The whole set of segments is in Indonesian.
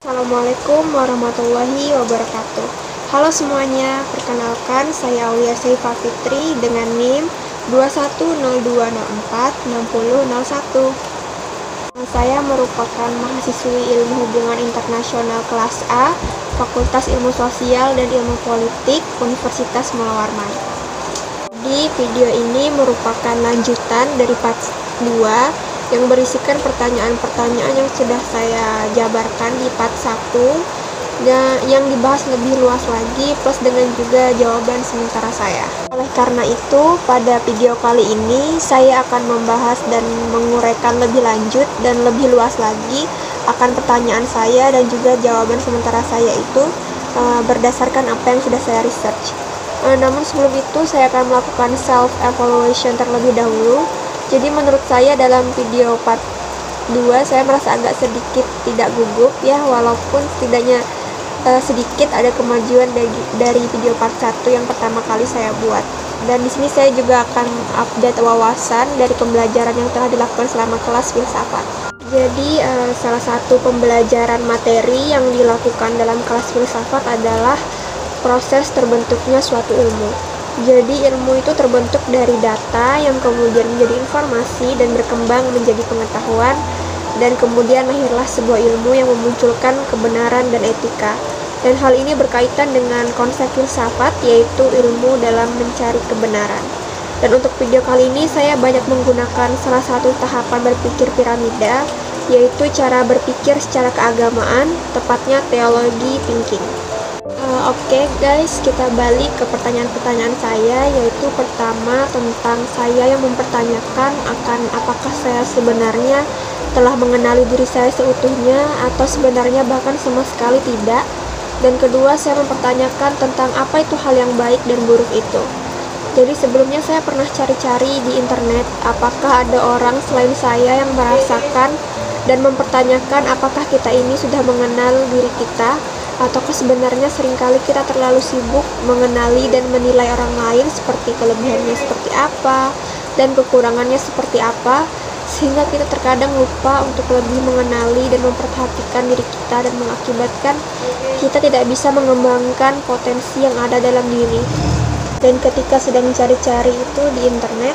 Assalamualaikum warahmatullahi wabarakatuh. Halo semuanya, perkenalkan saya Aulia Saifa Fitri dengan NIM 2102046001. Saya merupakan mahasiswi Ilmu Hubungan Internasional kelas A, Fakultas Ilmu Sosial dan Ilmu Politik, Universitas Mula Warman. Di video ini merupakan lanjutan dari part 2 yang berisikan pertanyaan-pertanyaan yang sudah saya jabarkan di part 1 yang dibahas lebih luas lagi plus dengan juga jawaban sementara saya. Oleh karena itu, pada video kali ini saya akan membahas dan menguraikan lebih lanjut dan lebih luas lagi akan pertanyaan saya dan juga jawaban sementara saya itu berdasarkan apa yang sudah saya research. Namun sebelum itu saya akan melakukan self-evaluation terlebih dahulu. Jadi menurut saya dalam video part 2 saya merasa agak sedikit tidak gugup ya, walaupun setidaknya sedikit ada kemajuan dari video part 1 yang pertama kali saya buat. Dan di sini saya juga akan update wawasan dari pembelajaran yang telah dilakukan selama kelas filsafat. Jadi salah satu pembelajaran materi yang dilakukan dalam kelas filsafat adalah proses terbentuknya suatu ilmu. Jadi ilmu itu terbentuk dari data yang kemudian menjadi informasi dan berkembang menjadi pengetahuan, dan kemudian lahirlah sebuah ilmu yang memunculkan kebenaran dan etika. Dan hal ini berkaitan dengan konsep filsafat, yaitu ilmu dalam mencari kebenaran. Dan untuk video kali ini saya banyak menggunakan salah satu tahapan berpikir piramida, yaitu cara berpikir secara keagamaan, tepatnya teologi thinking. Oke guys, kita balik ke pertanyaan-pertanyaan saya, yaitu pertama tentang saya yang mempertanyakan akan apakah saya sebenarnya telah mengenali diri saya seutuhnya atau sebenarnya bahkan sama sekali tidak. Dan kedua, saya mempertanyakan tentang apa itu hal yang baik dan buruk itu. Jadi sebelumnya saya pernah cari-cari di internet apakah ada orang selain saya yang merasakan dan mempertanyakan apakah kita ini sudah mengenal diri kita, ataukah sebenarnya seringkali kita terlalu sibuk mengenali dan menilai orang lain seperti kelebihannya seperti apa dan kekurangannya seperti apa, sehingga kita terkadang lupa untuk lebih mengenali dan memperhatikan diri kita dan mengakibatkan kita tidak bisa mengembangkan potensi yang ada dalam diri. Dan ketika sedang mencari-cari itu di internet,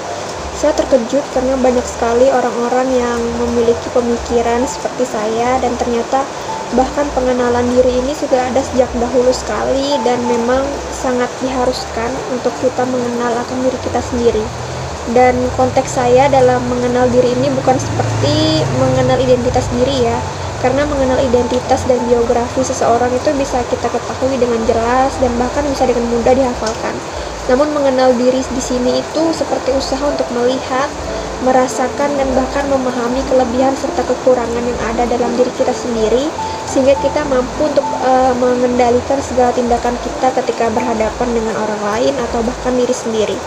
saya terkejut karena banyak sekali orang-orang yang memiliki pemikiran seperti saya, dan ternyata bahkan pengenalan diri ini sudah ada sejak dahulu sekali dan memang sangat diharuskan untuk kita mengenal akan diri kita sendiri. Dan konteks saya dalam mengenal diri ini bukan seperti mengenal identitas diri ya, karena mengenal identitas dan biografi seseorang itu bisa kita ketahui dengan jelas dan bahkan bisa dengan mudah dihafalkan. Namun mengenal diri di sini itu seperti usaha untuk melihat, merasakan, dan bahkan memahami kelebihan serta kekurangan yang ada dalam diri kita sendiri, sehingga kita mampu untuk mengendalikan segala tindakan kita ketika berhadapan dengan orang lain atau bahkan diri sendiri.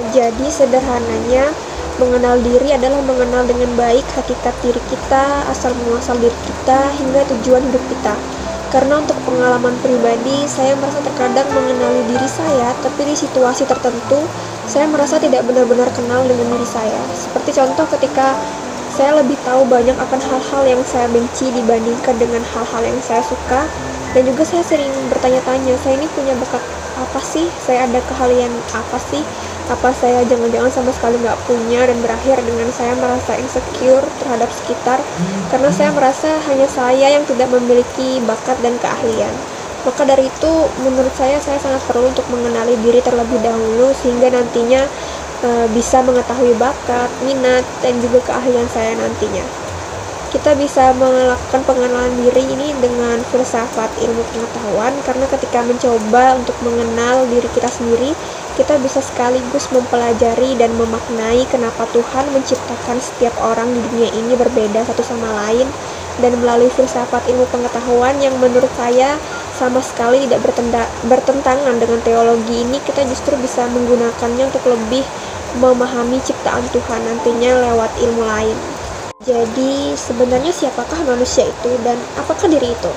Jadi sederhananya, mengenal diri adalah mengenal dengan baik hakikat diri kita, asal muasal diri kita, hingga tujuan hidup kita. Karena untuk pengalaman pribadi, saya merasa terkadang mengenali diri saya, tapi di situasi tertentu, saya merasa tidak benar-benar kenal dengan diri saya. Seperti contoh ketika saya lebih tahu banyak akan hal-hal yang saya benci dibandingkan dengan hal-hal yang saya suka. Dan juga saya sering bertanya-tanya, saya ini punya bakat apa sih? Saya ada keahlian apa sih? Apa saya jangan-jangan sama sekali nggak punya, dan berakhir dengan saya merasa insecure terhadap sekitar karena saya merasa hanya saya yang tidak memiliki bakat dan keahlian. Maka dari itu menurut saya sangat perlu untuk mengenali diri terlebih dahulu, sehingga nantinya bisa mengetahui bakat, minat, dan juga keahlian saya nantinya. Kita bisa melakukan pengenalan diri ini dengan filsafat ilmu pengetahuan, karena ketika mencoba untuk mengenal diri kita sendiri, kita bisa sekaligus mempelajari dan memaknai kenapa Tuhan menciptakan setiap orang di dunia ini berbeda satu sama lain. Dan melalui filsafat ilmu pengetahuan yang menurut saya sama sekali tidak bertentangan dengan teologi ini, kita justru bisa menggunakannya untuk lebih memahami ciptaan Tuhan nantinya lewat ilmu lain. Jadi sebenarnya siapakah manusia itu dan apakah diri itu?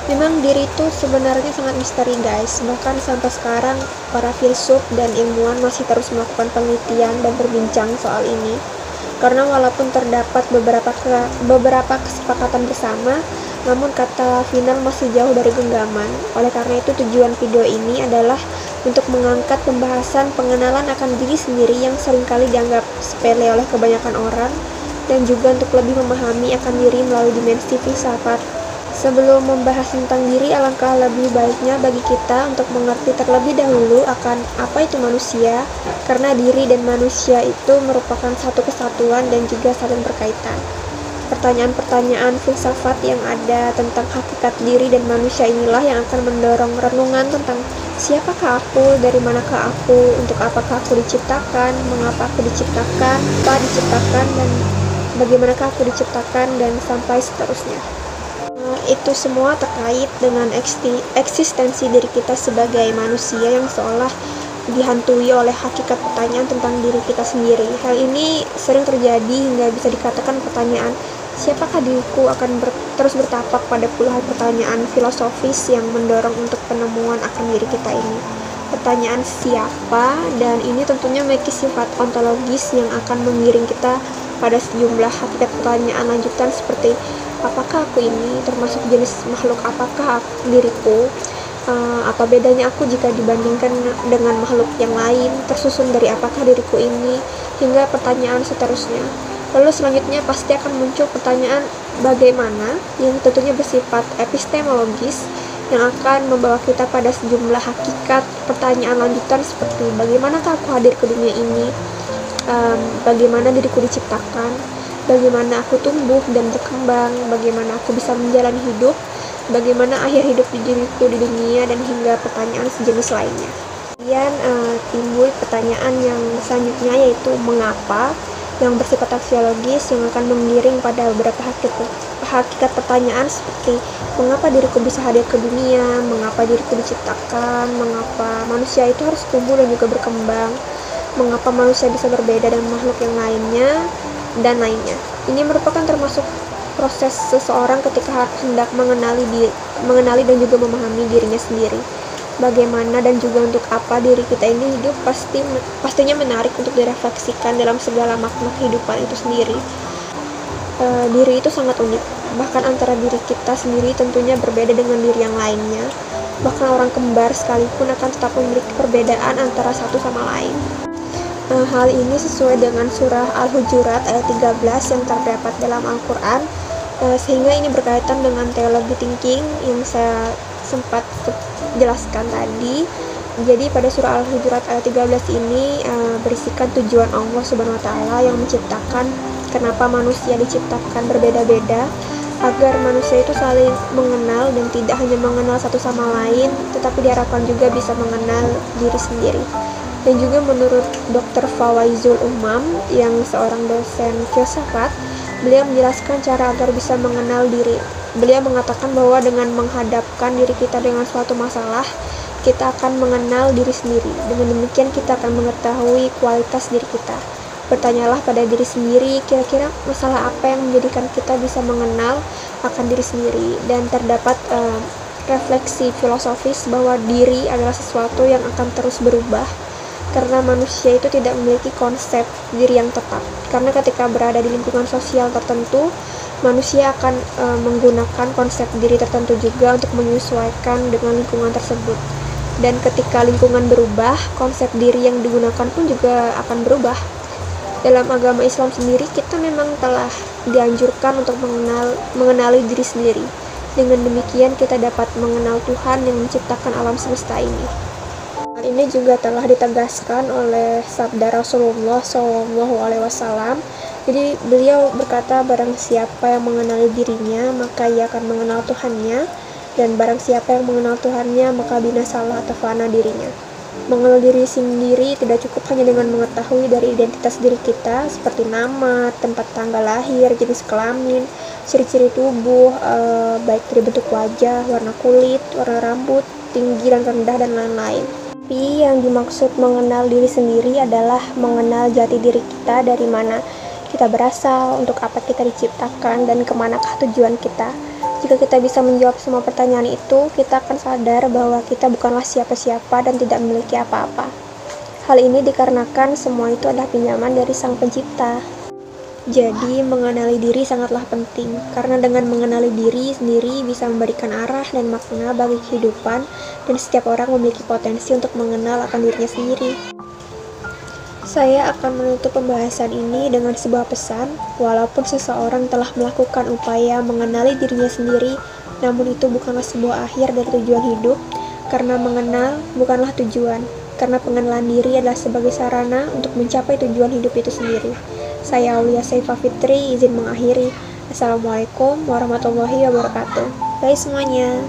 Memang diri itu sebenarnya sangat misteri guys. Bahkan sampai sekarang para filsuf dan ilmuwan masih terus melakukan penelitian dan berbincang soal ini. Karena walaupun terdapat beberapa kesepakatan bersama namun kata final masih jauh dari genggaman. Oleh karena itu, tujuan video ini adalah untuk mengangkat pembahasan pengenalan akan diri sendiri yang seringkali dianggap sepele oleh kebanyakan orang, dan juga untuk lebih memahami akan diri melalui dimensi filsafat. Sebelum membahas tentang diri, alangkah lebih baiknya bagi kita untuk mengerti terlebih dahulu akan apa itu manusia, karena diri dan manusia itu merupakan satu kesatuan dan juga saling berkaitan. Pertanyaan-pertanyaan filsafat yang ada tentang hakikat diri dan manusia inilah yang akan mendorong renungan tentang siapakah aku, dari manakah aku, untuk apakah aku diciptakan, mengapa aku diciptakan, apa diciptakan, dan bagaimanakah aku diciptakan, dan sampai seterusnya. Itu semua terkait dengan eksistensi diri kita sebagai manusia yang seolah dihantui oleh hakikat pertanyaan tentang diri kita sendiri. Hal ini sering terjadi hingga bisa dikatakan pertanyaan, siapakah diriku, akan terus bertapak pada puluhan pertanyaan filosofis yang mendorong untuk penemuan akan diri kita ini. Pertanyaan siapa, dan ini tentunya memiliki sifat ontologis yang akan mengiring kita pada sejumlah hakikat pertanyaan lanjutan seperti apakah aku ini, termasuk jenis makhluk apakah diriku, apa bedanya aku jika dibandingkan dengan makhluk yang lain, tersusun dari apakah diriku ini, hingga pertanyaan seterusnya. Lalu selanjutnya pasti akan muncul pertanyaan bagaimana, yang tentunya bersifat epistemologis, yang akan membawa kita pada sejumlah hakikat pertanyaan lanjutan seperti bagaimanakah aku hadir ke dunia ini, bagaimana diriku diciptakan, bagaimana aku tumbuh dan berkembang, bagaimana aku bisa menjalani hidup, bagaimana akhir hidup diriku di dunia, dan hingga pertanyaan sejenis lainnya. Kemudian timbul pertanyaan yang selanjutnya, yaitu mengapa, yang bersifat aksiologis yang akan mengiring pada beberapa hakikat pertanyaan seperti mengapa diriku bisa hadir ke dunia, mengapa diriku diciptakan, mengapa manusia itu harus tumbuh dan juga berkembang, mengapa manusia bisa berbeda dengan makhluk yang lainnya, dan lainnya. Ini merupakan termasuk proses seseorang ketika hendak mengenali dan juga memahami dirinya sendiri. Bagaimana dan juga untuk apa diri kita ini hidup pastinya menarik untuk direfleksikan dalam segala makna kehidupan itu sendiri. Diri itu sangat unik, bahkan antara diri kita sendiri tentunya berbeda dengan diri yang lainnya. Bahkan orang kembar sekalipun akan tetap memiliki perbedaan antara satu sama lain. Hal ini sesuai dengan surah Al-Hujurat ayat 13 yang terdapat dalam Al-Quran, sehingga ini berkaitan dengan teologi thinking yang saya sempat jelaskan tadi. Jadi pada surah Al-Hujurat ayat 13 ini berisikan tujuan Allah Subhanahu wa Ta'ala yang menciptakan, kenapa manusia diciptakan berbeda-beda, agar manusia itu saling mengenal dan tidak hanya mengenal satu sama lain, tetapi diharapkan juga bisa mengenal diri sendiri. Dan juga menurut Dr. Fawaizul Umam yang seorang dosen filsafat, beliau menjelaskan cara agar bisa mengenal diri. Beliau mengatakan bahwa dengan menghadapkan diri kita dengan suatu masalah, kita akan mengenal diri sendiri. Dengan demikian kita akan mengetahui kualitas diri kita. Bertanyalah pada diri sendiri, kira-kira masalah apa yang menjadikan kita bisa mengenal akan diri sendiri. Dan terdapat refleksi filosofis bahwa diri adalah sesuatu yang akan terus berubah, karena manusia itu tidak memiliki konsep diri yang tetap. Karena ketika berada di lingkungan sosial tertentu, manusia akan menggunakan konsep diri tertentu juga untuk menyesuaikan dengan lingkungan tersebut. Dan ketika lingkungan berubah, konsep diri yang digunakan pun juga akan berubah. Dalam agama Islam sendiri, kita memang telah dianjurkan untuk mengenali diri sendiri. Dengan demikian kita dapat mengenal Tuhan yang menciptakan alam semesta ini. Hal ini juga telah ditegaskan oleh sabda Rasulullah SAW. Jadi beliau berkata, barang siapa yang mengenali dirinya, maka ia akan mengenal Tuhannya, dan barang siapa yang mengenal Tuhannya, maka binasalah atau fana dirinya. Mengenal diri sendiri tidak cukup hanya dengan mengetahui dari identitas diri kita, seperti nama, tempat tanggal lahir, jenis kelamin, ciri-ciri tubuh, baik dari bentuk wajah, warna kulit, warna rambut, tinggi dan rendah, dan lain-lain. Tapi yang dimaksud mengenal diri sendiri adalah mengenal jati diri kita, dari mana kita berasal, untuk apa kita diciptakan, dan kemanakah tujuan kita. Jika kita bisa menjawab semua pertanyaan itu, kita akan sadar bahwa kita bukanlah siapa-siapa dan tidak memiliki apa-apa. Hal ini dikarenakan semua itu adalah pinjaman dari Sang Pencipta. Jadi, mengenali diri sangatlah penting, karena dengan mengenali diri sendiri bisa memberikan arah dan makna bagi kehidupan, dan setiap orang memiliki potensi untuk mengenal akan dirinya sendiri. Saya akan menutup pembahasan ini dengan sebuah pesan, walaupun seseorang telah melakukan upaya mengenali dirinya sendiri, namun itu bukanlah sebuah akhir dari tujuan hidup, karena mengenal bukanlah tujuan, karena pengenalan diri adalah sebagai sarana untuk mencapai tujuan hidup itu sendiri. Saya Aulia Saifah Fitri, izin mengakhiri. Assalamualaikum warahmatullahi wabarakatuh. Bye semuanya.